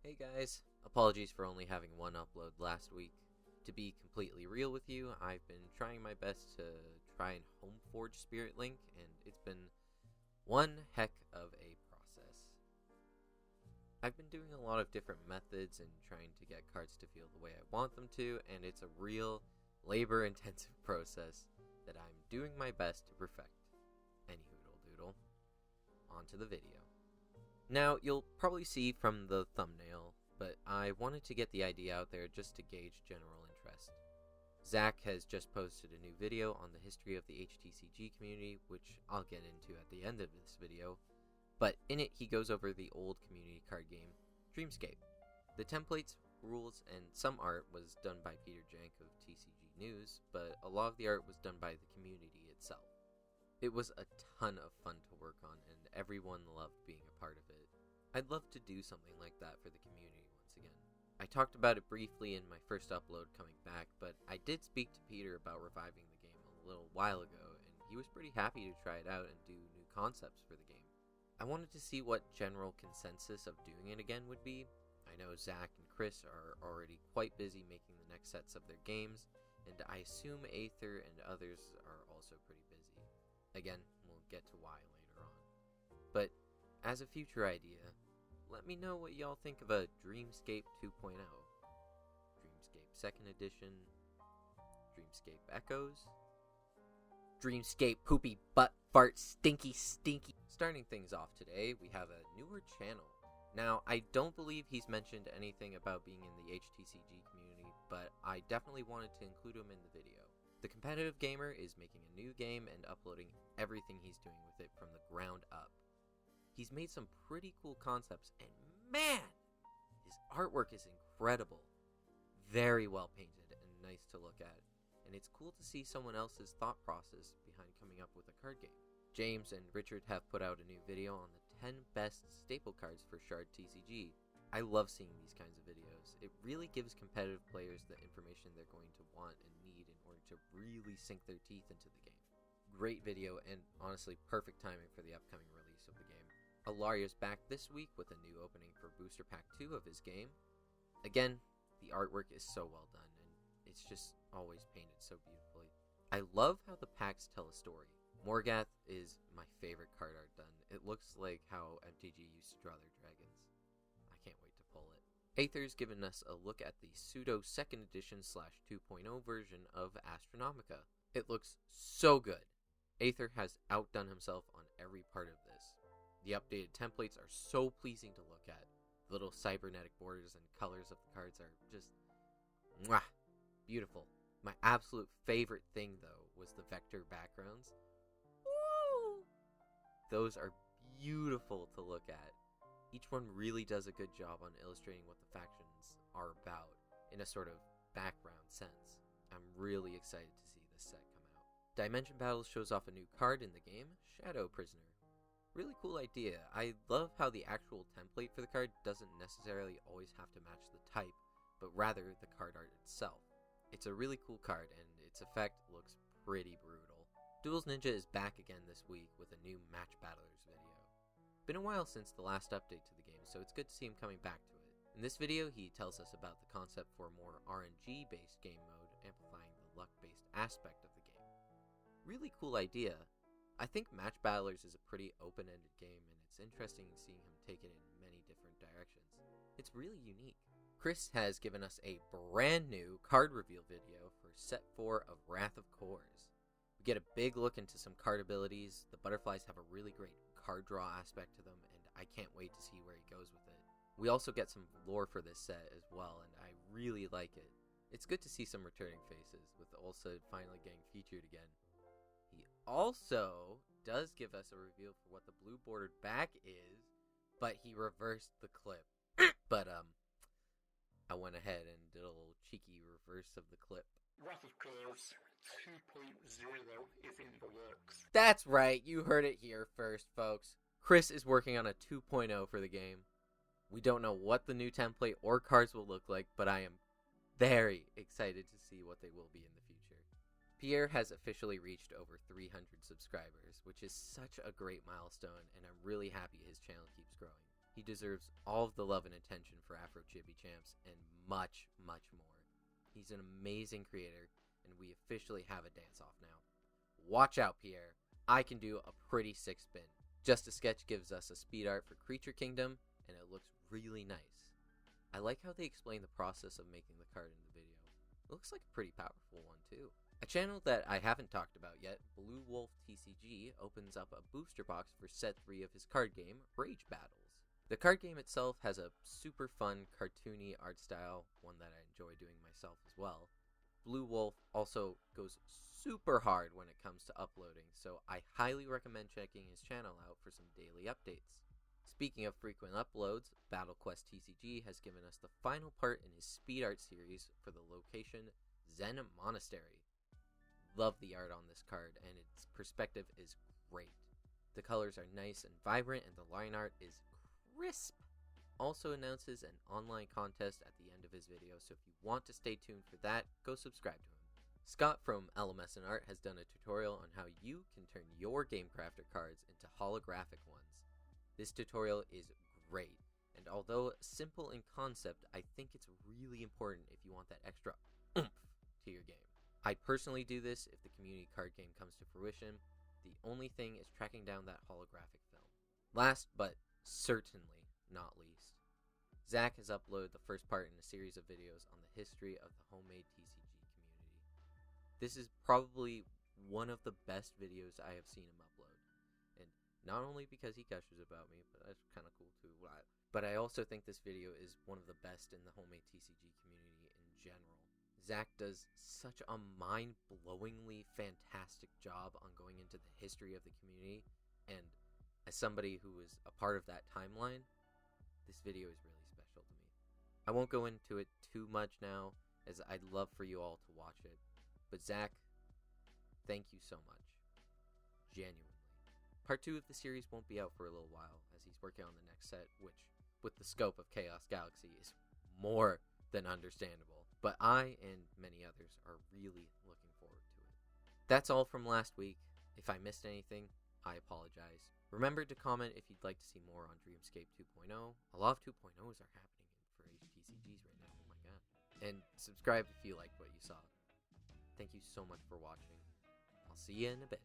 Hey guys, apologies for only having one upload last week. To be completely real with you, I've been trying my best to try and homeforge Spirit Link, and it's been one heck of a process. I've been doing a lot of different methods and trying to get cards to feel the way I want them to, and it's a real labor-intensive process that I'm doing my best to perfect. Anyhoodle doodle. On to the video. Now, you'll probably see from the thumbnail, but I wanted to get the idea out there just to gauge general interest. Zach has just posted a new video on the history of the HTCG community, which I'll get into at the end of this video, but in it he goes over the old community card game, Dreamscape. The templates, rules, and some art was done by Peter Jank of TCG News, but a lot of the art was done by the community itself. It was a ton of fun to work on, and everyone loved being a part of it. I'd love to do something like that for the community once again. I talked about it briefly in my first upload coming back, but I did speak to Peter about reviving the game a little while ago, and he was pretty happy to try it out and do new concepts for the game. I wanted to see what general consensus of doing it again would be. I know Zach and Chris are already quite busy making the next sets of their games, and I assume Aether and others are also pretty busy. Again, we'll get to why later on. But as a future idea, let me know what y'all think of a Dreamscape 2.0, Dreamscape 2nd Edition, Dreamscape Echoes, Dreamscape Poopy Butt Fart Stinky. Starting things off today, we have a newer channel. Now, I don't believe he's mentioned anything about being in the HTCG community, but I definitely wanted to include him in the video. The competitive gamer is making a new game and uploading everything he's doing with it from the ground up. He's made some pretty cool concepts, and man, his artwork is incredible. Very well painted and nice to look at, and it's cool to see someone else's thought process behind coming up with a card game. James and Richard have put out a new video on the 10 best staple cards for Shard TCG. I love seeing these kinds of videos. It really gives competitive players the information they're going to want and need in order to really sink their teeth into the game. Great video, and honestly perfect timing for the upcoming release of the game. Alaria's back this week with a new opening for Booster Pack 2 of his game. Again, the artwork is so well done, and it's just always painted so beautifully. I love how the packs tell a story. Morgath is my favorite card art done. It looks like how MTG used to draw their dragons. I can't wait to pull it. Aether's given us a look at the pseudo 2nd edition / 2.0 version of Astronomica. It looks so good. Aether has outdone himself on every part of this. The updated templates are so pleasing to look at. The little cybernetic borders and colors of the cards are just mwah, beautiful. My absolute favorite thing, though, was the vector backgrounds. Woo! Those are beautiful to look at. Each one really does a good job on illustrating what the factions are about in a sort of background sense. I'm really excited to see this set come out. Dimension Battles shows off a new card in the game, Shadow Prisoner. Really cool idea. I love how the actual template for the card doesn't necessarily always have to match the type, but rather the card art itself. It's a really cool card, and its effect looks pretty brutal. Doodles Ninja is back again this week with a new Match Battlers video. Been a while since the last update to the game, so it's good to see him coming back to it. In this video, he tells us about the concept for a more RNG-based game mode, amplifying the luck-based aspect of the game. Really cool idea. I think Match Battlers is a pretty open-ended game, and it's interesting seeing him take it in many different directions. It's really unique. Chris has given us a brand new card reveal video for Set 4 of Wrath of Cores. We get a big look into some card abilities. The butterflies have a really great card draw aspect to them, and I can't wait to see where he goes with it. We also get some lore for this set as well, and I really like it. It's good to see some returning faces, with Ulsa finally getting featured again. He also does give us a reveal for what the blue bordered back is, but he reversed the clip. But, I went ahead and did a little cheeky reverse of the clip. Wrath of Cores 2.0 is in the works. That's right, you heard it here first, folks. Chris is working on a 2.0 for the game. We don't know what the new template or cards will look like, but I am very excited to see what they will be in the future. Pierre has officially reached over 300 subscribers, which is such a great milestone, and I'm really happy his channel keeps growing. He deserves all of the love and attention for AFROCHIBI champs and much, much more. He's an amazing creator, and we officially have a dance-off now. Watch out, Pierre. I can do a pretty sick spin. JustaSketch gives us a speed art for Creature Kingdom, and it looks really nice. I like how they explain the process of making the card in the video. It looks like a pretty powerful one, too. A channel that I haven't talked about yet, BlueWolf TCG, opens up a booster box for set 3 of his card game, Rage Battles. The card game itself has a super fun, cartoony art style, one that I enjoy doing myself as well. BlueWolf also goes super hard when it comes to uploading, so I highly recommend checking his channel out for some daily updates. Speaking of frequent uploads, Quest TCG has given us the final part in his speed art series for the location Zen Monastery. Love the art on this card, and its perspective is great. The colors are nice and vibrant, and the line art is crisp. Also announces an online contest at the end of his video, so if you want to stay tuned for that, go subscribe to him. Scott from Ellumacent Art has done a tutorial on how you can turn your Game Crafter cards into holographic ones. This tutorial is great, and although simple in concept, I think it's really important if you want that extra oomph to your game. I personally do this if the community card game comes to fruition. The only thing is tracking down that holographic film. Last but certainly not least, Zach has uploaded the first part in a series of videos on the history of the homemade TCG community. This is probably one of the best videos I have seen him upload. And not only because he gushes about me, but that's kind of cool too. But I also think this video is one of the best in the homemade TCG community in general. Zach does such a mind-blowingly fantastic job on going into the history of the community, and as somebody who was a part of that timeline, this video is really special to me. I won't go into it too much now, as I'd love for you all to watch it, but Zach, thank you so much. Genuinely. Part 2 of the series won't be out for a little while, as he's working on the next set, which, with the scope of Chaos Galaxy, is more than understandable. But I, and many others, are really looking forward to it. That's all from last week. If I missed anything, I apologize. Remember to comment if you'd like to see more on Dreamscape 2.0. A lot of 2.0s are happening for HTCGs right now, oh my god. And subscribe if you liked what you saw. Thank you so much for watching. I'll see you in a bit.